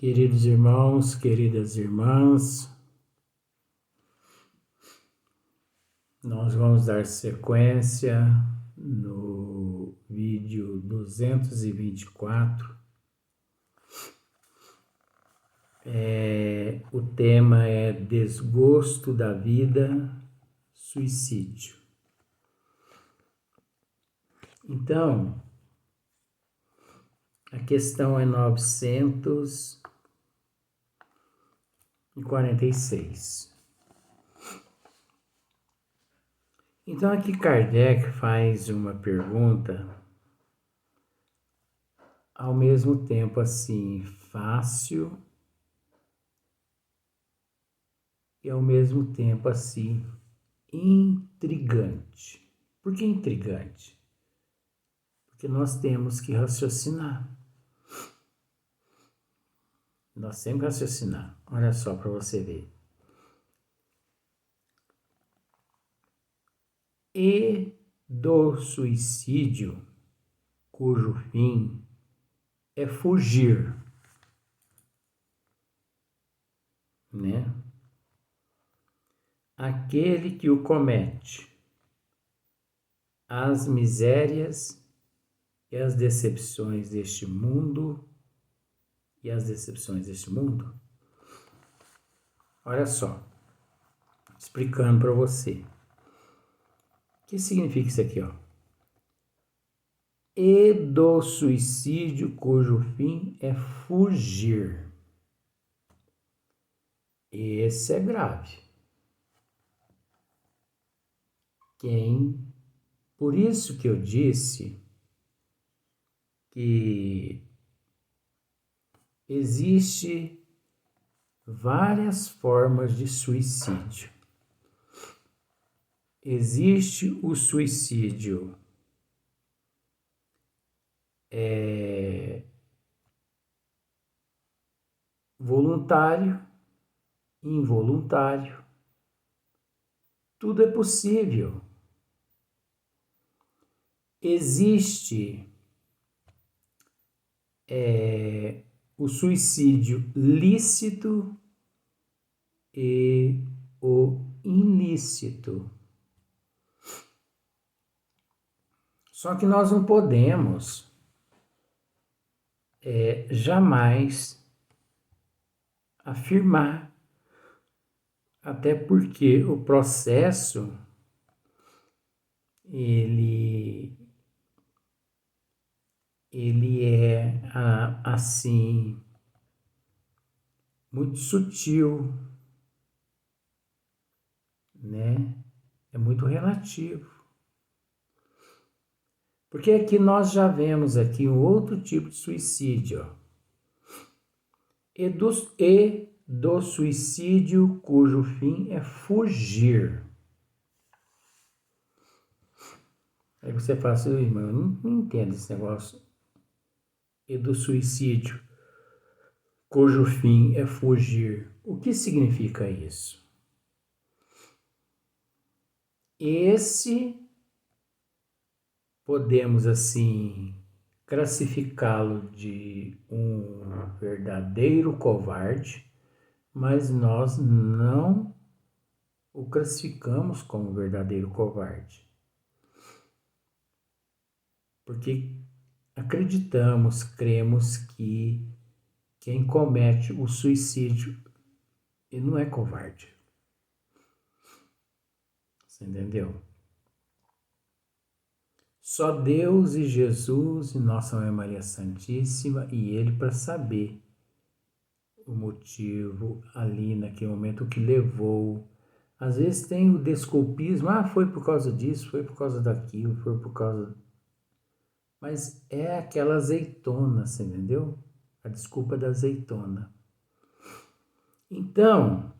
Queridos irmãos, queridas irmãs, nós vamos dar sequência no vídeo 224. O tema é desgosto da vida, suicídio. Então, a questão é 946. Então aqui Kardec faz uma pergunta ao mesmo tempo assim fácil e ao mesmo tempo assim intrigante. Por que intrigante? Porque nós temos que raciocinar. Nós temos que raciocinar. Olha só para você ver. E do suicídio, cujo fim é fugir, né? Aquele que o comete, as misérias e as decepções deste mundo Olha só, explicando para você. O que significa isso aqui, ó? E do suicídio cujo fim é fugir. Esse é grave. Por isso que eu disse que existe várias formas de suicídio. Existe o suicídio voluntário, involuntário. Tudo é possível. Existe o suicídio lícito e o ilícito. Só que nós não podemos jamais afirmar, até porque o processo ele é assim muito sutil, né? É muito relativo. Porque aqui nós já vemos aqui um outro tipo de suicídio, ó. E do suicídio cujo fim é fugir. Aí você fala assim, irmão, eu não entendo esse negócio. E do suicídio cujo fim é fugir. O que significa isso? Esse podemos assim classificá-lo de um verdadeiro covarde, mas nós não o classificamos como verdadeiro covarde. Porque acreditamos, cremos que quem comete o suicídio ele não é covarde. Você entendeu? Só Deus e Jesus e Nossa Mãe Maria Santíssima e Ele para saber o motivo ali naquele momento, o que levou. Às vezes tem o desculpismo, foi por causa disso, foi por causa daquilo, foi por causa... Mas é aquela azeitona, você entendeu? A desculpa da azeitona. Então,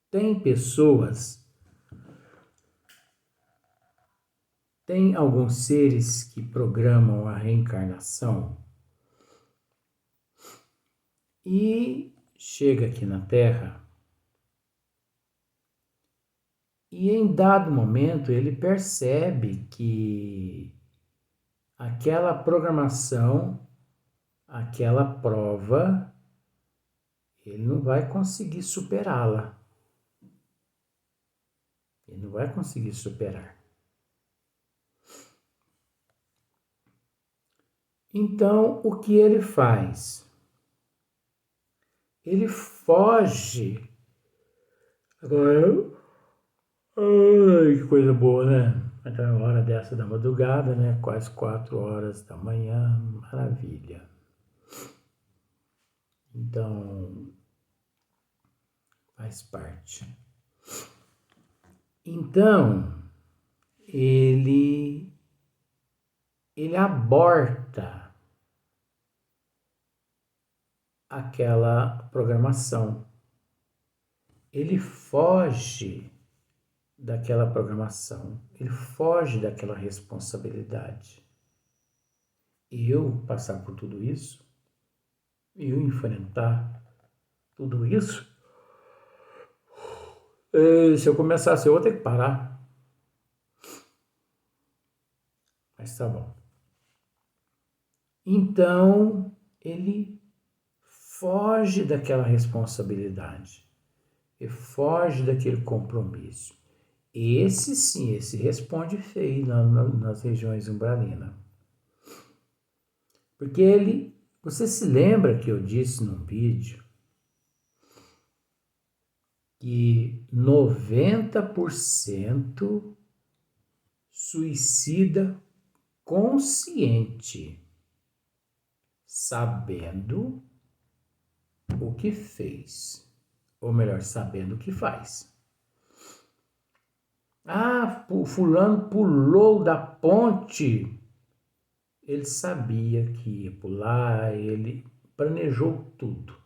tem alguns seres que programam a reencarnação e chega aqui na Terra e em dado momento ele percebe que aquela programação aquela prova, ele não vai conseguir superá-la. Ele não vai conseguir superar. Então, o que ele faz? Ele foge. Agora, ai, que coisa boa, né? Até a hora dessa da madrugada, né? Quase 4 horas da manhã, maravilha. Então, faz parte. Então, ele aborta aquela programação. Ele foge daquela programação, ele foge daquela responsabilidade. E eu passar por tudo isso, eu enfrentar tudo isso, se eu começasse, eu vou ter que parar. Mas tá bom. Então, ele foge daquela responsabilidade. Ele foge daquele compromisso. Esse sim, esse responde feio nas regiões umbralinas. Porque você se lembra que eu disse num vídeo que 90% suicida consciente, sabendo o que fez, ou melhor, sabendo o que faz. Ah, o fulano pulou da ponte. Ele sabia que ia pular, ele planejou tudo.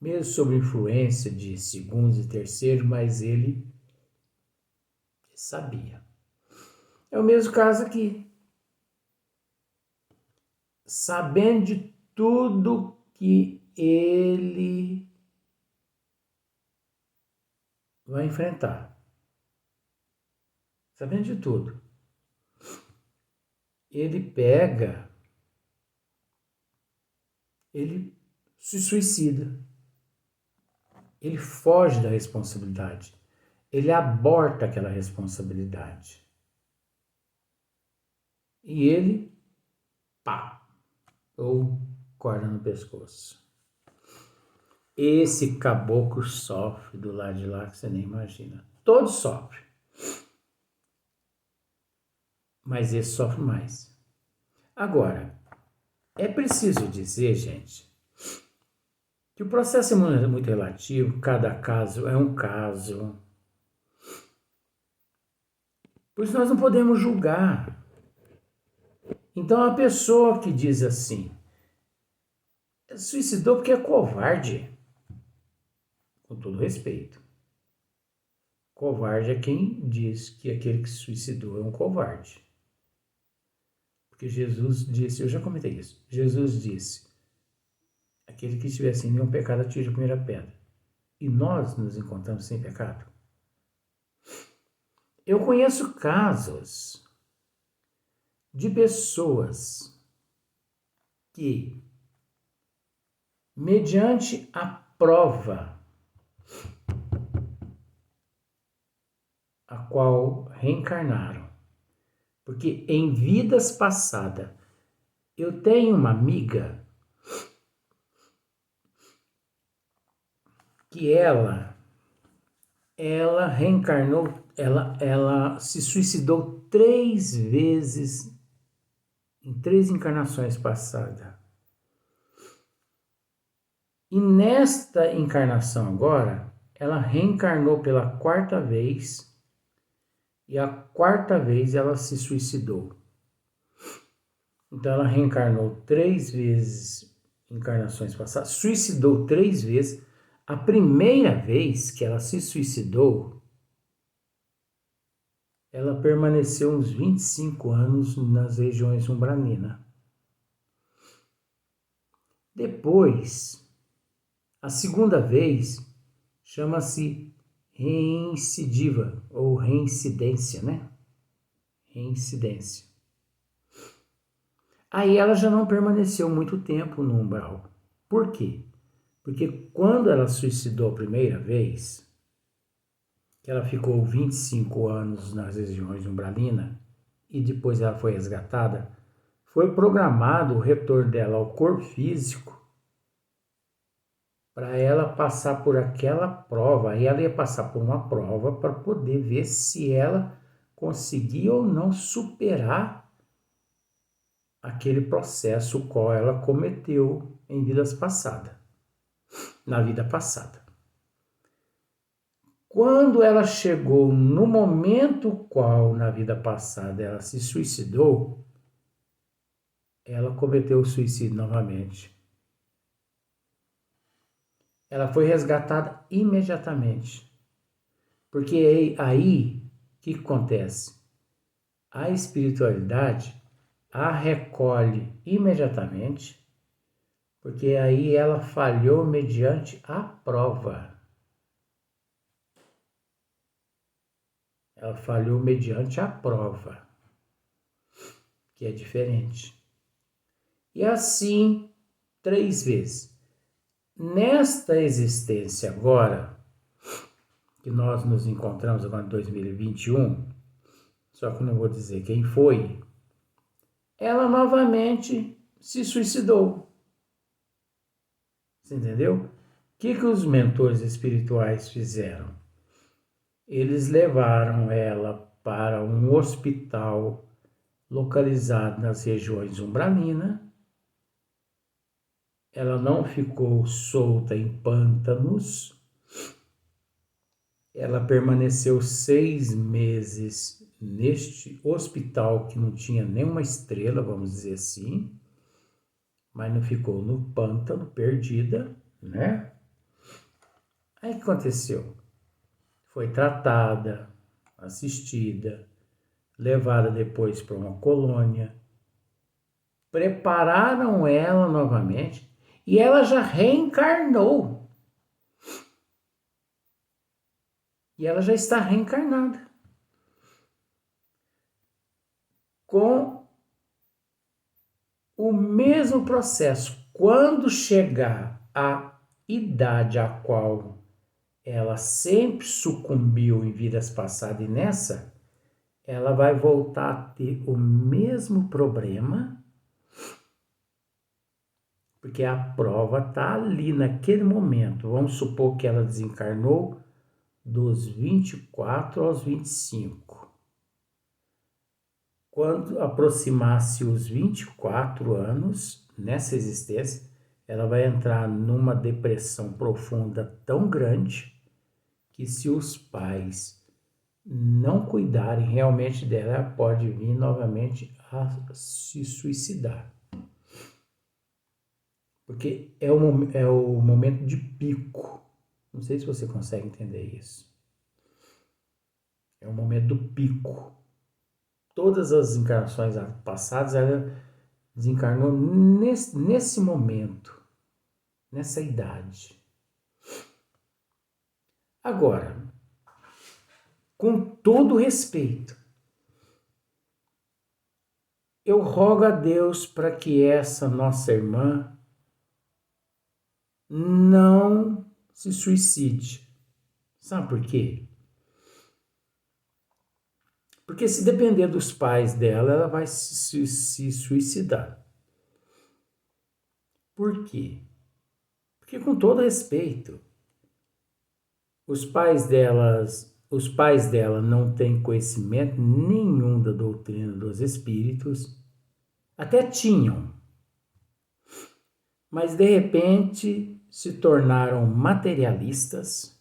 Mesmo sob influência de segundos e terceiros, mas ele sabia. É o mesmo caso aqui. Sabendo de tudo que ele vai enfrentar. Sabendo de tudo. Ele pega, ele se suicida. Ele foge da responsabilidade. Ele aborta aquela responsabilidade. E ele, pá, ou corda no pescoço. Esse caboclo sofre do lado de lá que você nem imagina. Todos sofrem. Mas esse sofre mais. Agora, é preciso dizer, gente, que o processo é muito relativo, cada caso é um caso. Por isso nós não podemos julgar. Então a pessoa que diz assim, suicidou porque é covarde, com todo respeito. Covarde é quem diz que aquele que se suicidou é um covarde. Porque Jesus disse, eu já comentei isso, Jesus disse, aquele que estiver sem nenhum pecado atire a primeira pedra. E nós nos encontramos sem pecado. Eu conheço casos de pessoas que, mediante a prova a qual reencarnaram, porque em vidas passadas, eu tenho uma amiga que ela reencarnou, ela se suicidou 3 vezes em 3 encarnações passadas. E nesta encarnação agora, ela reencarnou pela 4ª vez e a 4ª vez ela se suicidou. Então ela reencarnou 3 vezes em encarnações passadas, suicidou 3 vezes. A primeira vez que ela se suicidou, ela permaneceu uns 25 anos nas regiões umbralinas. Depois, a segunda vez chama-se reincidiva ou reincidência, né? Reincidência. Aí ela já não permaneceu muito tempo no umbral. Por quê? Porque quando ela suicidou a primeira vez, que ela ficou 25 anos nas regiões umbralinas e depois ela foi resgatada, foi programado o retorno dela ao corpo físico para ela passar por aquela prova. Aí ela ia passar por uma prova para poder ver se ela conseguia ou não superar aquele processo qual ela cometeu em vidas passadas, na vida passada. Quando ela chegou no momento qual na vida passada ela se suicidou, ela cometeu o suicídio novamente. Ela foi resgatada imediatamente. Porque aí, o que acontece? A espiritualidade a recolhe imediatamente, porque aí ela falhou mediante a prova. Ela falhou mediante a prova, que é diferente. E assim, 3 vezes. Nesta existência agora, que nós nos encontramos agora em 2021, só que eu não vou dizer quem foi, ela novamente se suicidou. Você entendeu? O que os mentores espirituais fizeram? Eles levaram ela para um hospital localizado nas regiões umbralinas. Ela não ficou solta em pântanos. Ela permaneceu 6 meses neste hospital que não tinha nenhuma estrela, vamos dizer assim, mas não ficou no pântano, perdida, né? Aí o que aconteceu? Foi tratada, assistida, levada depois para uma colônia, prepararam ela novamente e ela já reencarnou. E ela já está reencarnada. Com o mesmo processo. Quando chegar à idade a qual ela sempre sucumbiu em vidas passadas e nessa, ela vai voltar a ter o mesmo problema, porque a prova está ali naquele momento. Vamos supor que ela desencarnou dos 24 aos 25. Quando aproximasse os 24 anos, nessa existência, ela vai entrar numa depressão profunda tão grande que se os pais não cuidarem realmente dela, ela pode vir novamente a se suicidar. Porque é o momento de pico. Não sei se você consegue entender isso. É o momento do pico. Todas as encarnações passadas, ela desencarnou nesse momento, nessa idade. Agora, com todo respeito, eu rogo a Deus para que essa nossa irmã não se suicide. Sabe por quê? Porque se depender dos pais dela, ela vai se suicidar. Por quê? Porque com todo respeito, os pais dela não têm conhecimento nenhum da doutrina dos espíritos, até tinham, mas de repente se tornaram materialistas,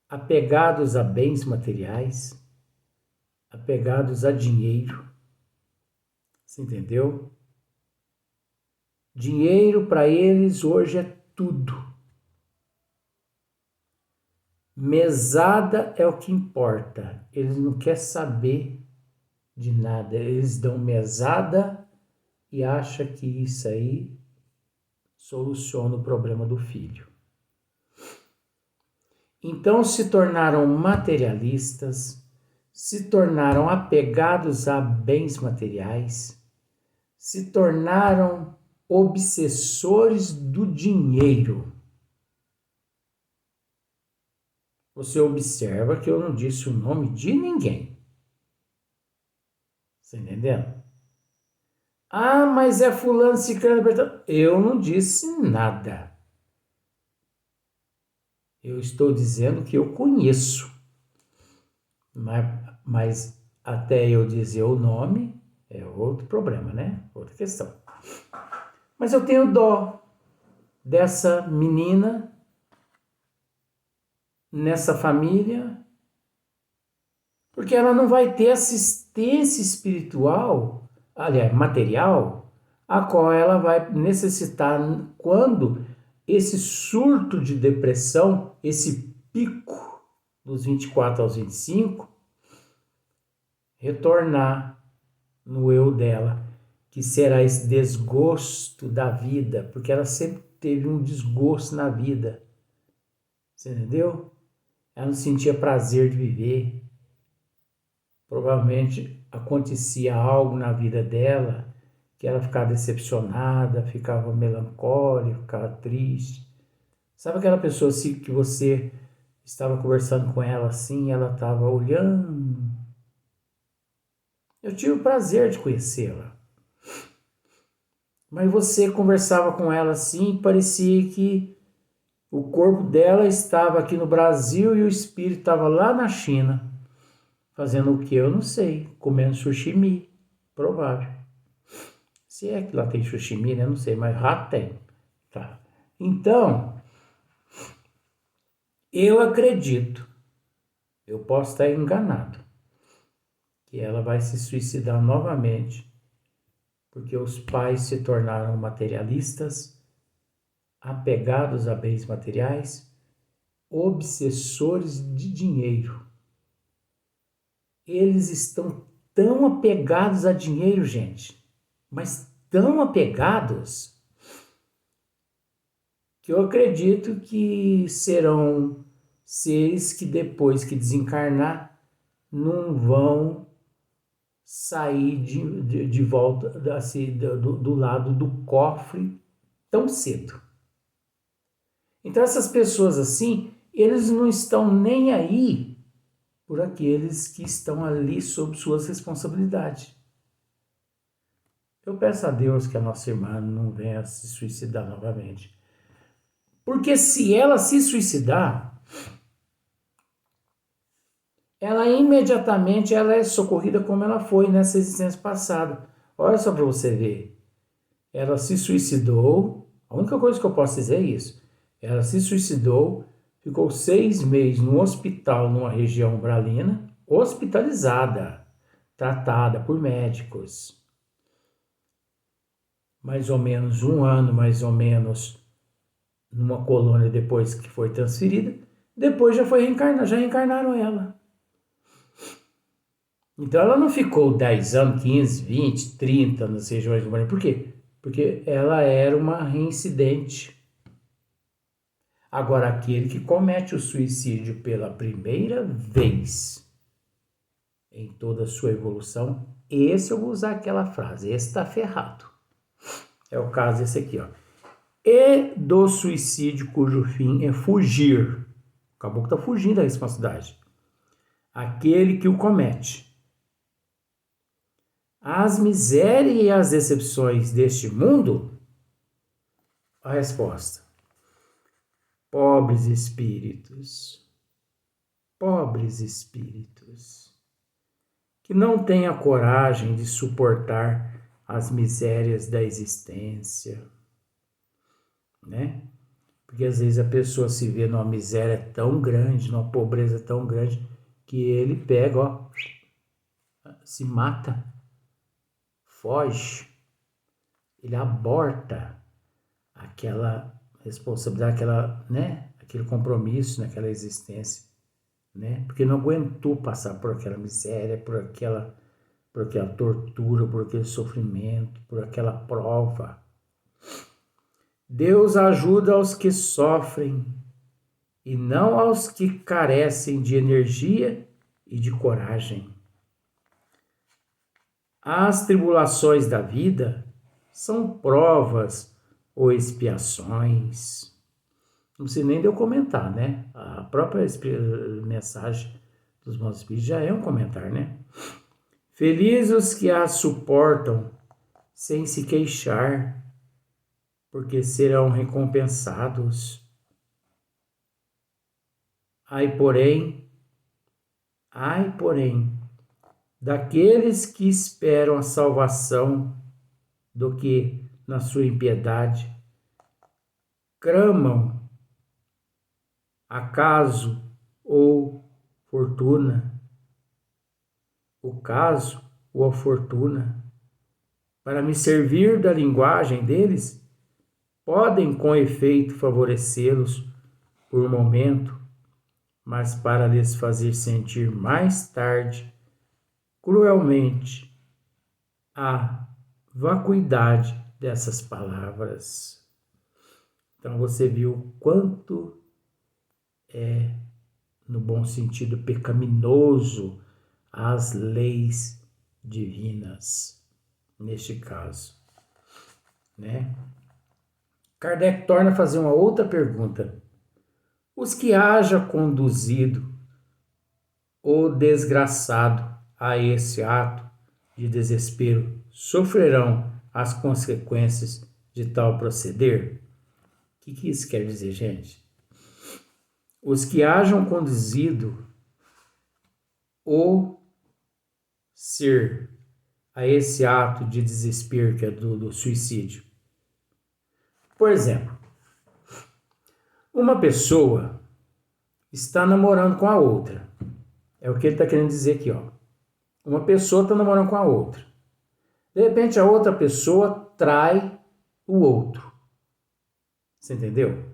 apegados a bens materiais, apegados a dinheiro. Você entendeu? Dinheiro para eles hoje é tudo. Mesada é o que importa. Eles não querem saber de nada. Eles dão mesada e acham que isso aí soluciona o problema do filho. Então se tornaram materialistas, se tornaram apegados a bens materiais, se tornaram obsessores do dinheiro. Você observa que eu não disse o nome de ninguém. Você entendendo? Ah, mas é fulano, ciclano, Bertano. Eu não disse nada. Eu estou dizendo que eu conheço. Mas até eu dizer o nome é outro problema, né? Outra questão. Mas eu tenho dó dessa menina nessa família, porque ela não vai ter assistência espiritual, aliás, material, a qual ela vai necessitar quando esse surto de depressão, esse pico dos 24 aos 25, retornar no eu dela, que será esse desgosto da vida, porque ela sempre teve um desgosto na vida. Você entendeu? Ela não sentia prazer de viver. Provavelmente acontecia algo na vida dela que ela ficava decepcionada, ficava melancólica, ficava triste. Sabe aquela pessoa assim que você estava conversando com ela assim, ela estava olhando? Eu tive o prazer de conhecê-la. Mas você conversava com ela assim, parecia que o corpo dela estava aqui no Brasil e o espírito estava lá na China. Fazendo o que? Eu não sei. Comendo sushimi. Provável. Se é que lá tem sushimi, né? Não sei, mas rato tem. Tá. Então, eu acredito, eu posso estar enganado, que ela vai se suicidar novamente, porque os pais se tornaram materialistas, apegados a bens materiais, obsessores de dinheiro. Eles estão tão apegados a dinheiro, gente, mas tão apegados, que eu acredito que serão seres que depois que desencarnar não vão sair de volta assim, do lado do cofre tão cedo. Então essas pessoas assim, eles não estão nem aí por aqueles que estão ali sob suas responsabilidades. Eu peço a Deus que a nossa irmã não venha se suicidar novamente. Porque se ela se suicidar, ela imediatamente ela é socorrida como ela foi nessa existência passada. Olha só para você ver. Ela se suicidou, a única coisa que eu posso dizer é isso. Ela se suicidou, ficou 6 meses no hospital, numa região umbralina, hospitalizada, tratada por médicos. Mais ou menos 1 ano, mais ou menos, numa colônia depois que foi transferida. Depois já foi reencarnar, já reencarnaram ela. Então ela não ficou 10 anos, 15, 20, 30 nas regiões do Maranhão. Por quê? Porque ela era uma reincidente. Agora, aquele que comete o suicídio pela primeira vez em toda a sua evolução, esse eu vou usar aquela frase, esse está ferrado. É o caso desse aqui, ó. E do suicídio cujo fim é fugir. O caboclo está fugindo da responsabilidade. Aquele que o comete. As misérias e as decepções deste mundo? A resposta. Pobres espíritos, que não têm a coragem de suportar as misérias da existência, né? Porque às vezes a pessoa se vê numa miséria tão grande, numa pobreza tão grande, que ele pega, ó, se mata, foge, ele aborta aquela responsabilidade, aquela, né, aquele compromisso naquela existência, né? Porque não aguentou passar por aquela miséria, por aquela tortura, por aquele sofrimento, por aquela prova. Deus ajuda aos que sofrem e não aos que carecem de energia e de coragem. As tribulações da vida são provas ou expiações. Não precisa nem de eu comentar, né? A própria mensagem dos bons espíritos já é um comentário, né? Felizes os que as suportam sem se queixar, porque serão recompensados. Ai, porém, daqueles que esperam a salvação, do que, na sua impiedade, clamam acaso ou fortuna, o caso ou a fortuna, para me servir da linguagem deles, podem com efeito favorecê-los por um momento, mas para lhes fazer sentir mais tarde, cruelmente, a vacuidade dessas palavras. Então você viu quanto é, no bom sentido, pecaminoso as leis divinas, neste caso, né? Kardec torna a fazer uma outra pergunta. Os que haja conduzido o desgraçado a esse ato de desespero sofrerão as consequências de tal proceder? O que isso quer dizer, gente? Os que hajam conduzido o ser a esse ato de desespero, que é do suicídio. Por exemplo, uma pessoa está namorando com a outra. É o que ele está querendo dizer aqui, ó. Uma pessoa está namorando com a outra. De repente, a outra pessoa trai o outro. Você entendeu?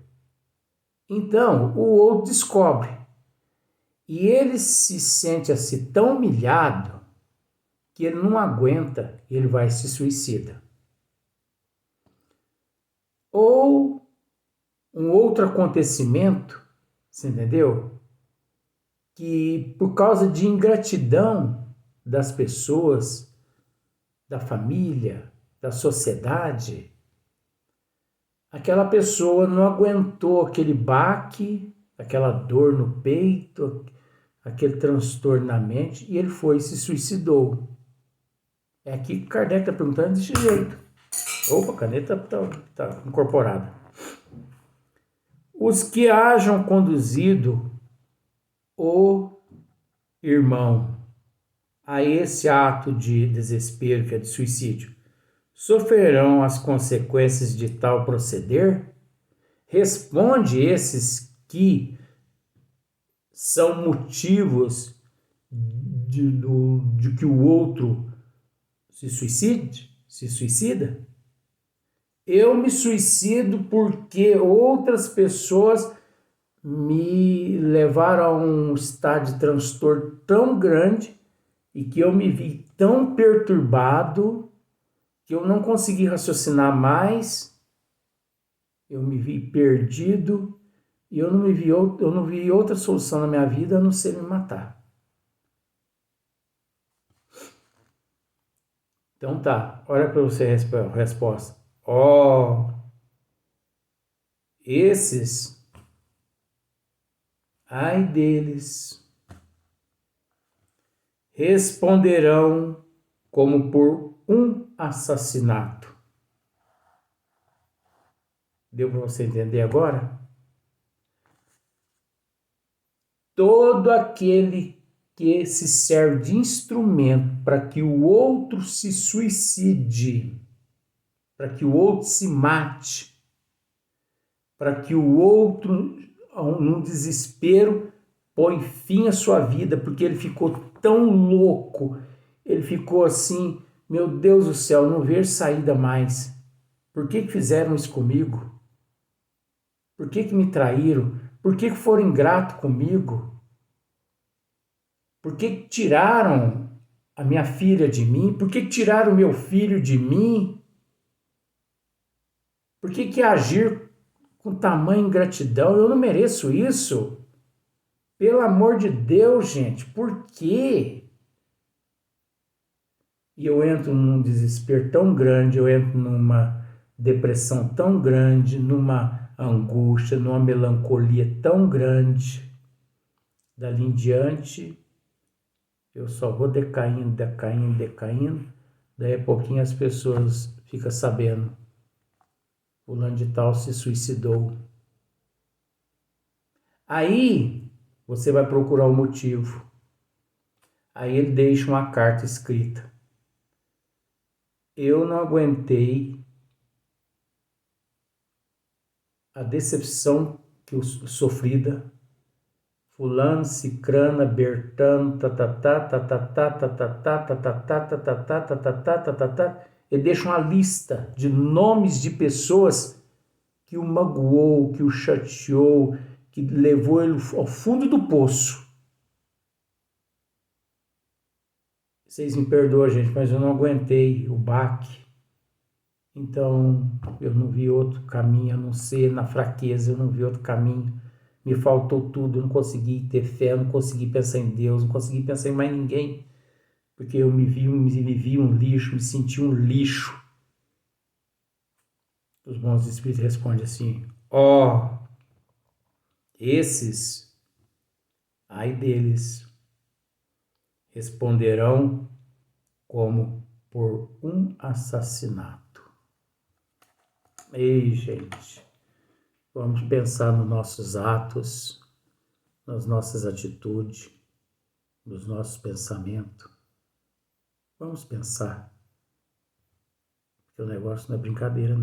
Então, o outro descobre. E ele se sente assim tão humilhado que ele não aguenta e ele vai se suicida. Ou um outro acontecimento, você entendeu? Que por causa de ingratidão das pessoas, da família, da sociedade, aquela pessoa não aguentou aquele baque, aquela dor no peito, aquele transtorno na mente, e ele foi e se suicidou. É aqui que Kardec está perguntando desse jeito. Opa, a caneta está incorporada. Os que hajam conduzido o irmão a esse ato de desespero, que é de suicídio, sofrerão as consequências de tal proceder? Responde esses que são motivos de que o outro se suicida? Eu me suicido porque outras pessoas me levaram a um estado de transtorno tão grande e que eu me vi tão perturbado que eu não consegui raciocinar mais, eu me vi perdido e eu não vi outra solução na minha vida a não ser me matar. Então tá, olha para você a resposta. Esses, ai deles, responderão como por um assassinato. Deu para você entender agora? Todo aquele que se serve de instrumento para que o outro se suicide, para que o outro se mate, para que o outro, num desespero, põe fim à sua vida, porque ele ficou tão louco, ele ficou assim, meu Deus do céu, não ver saída mais. Por que fizeram isso comigo? Por que me traíram? Por que foram ingratos comigo? Por que tiraram a minha filha de mim? Por que tiraram o meu filho de mim? Por que agir com tamanha ingratidão? Eu não mereço isso. Pelo amor de Deus, gente, por quê? E eu entro num desespero tão grande, eu entro numa depressão tão grande, numa angústia, numa melancolia tão grande. Dali em diante, eu só vou decaindo, decaindo, decaindo. Daí a pouquinho as pessoas ficam sabendo. Fulano de tal se suicidou. Aí você vai procurar o motivo. Aí ele deixa uma carta escrita. Eu não aguentei a decepção que eu sofrida. Fulano, Cicrana, Bertano, tatatá, tatatá, tatatá, tatatá, tatatá, tatatá, tatatá. Ele deixa uma lista de nomes de pessoas que o magoou, que o chateou, que levou ele ao fundo do poço. Vocês me perdoam, gente, mas eu não aguentei o baque. Então, eu não vi outro caminho, a não ser na fraqueza, eu não vi outro caminho. Me faltou tudo, eu não consegui ter fé, eu não consegui pensar em Deus, não consegui pensar em mais ninguém. Porque eu me vi um lixo, me senti um lixo. Os bons espíritos respondem assim: ó, esses, ai deles, responderão como por um assassinato. Ei, gente, vamos pensar nos nossos atos, nas nossas atitudes, nos nossos pensamentos. Vamos pensar, porque o negócio não é brincadeira, não.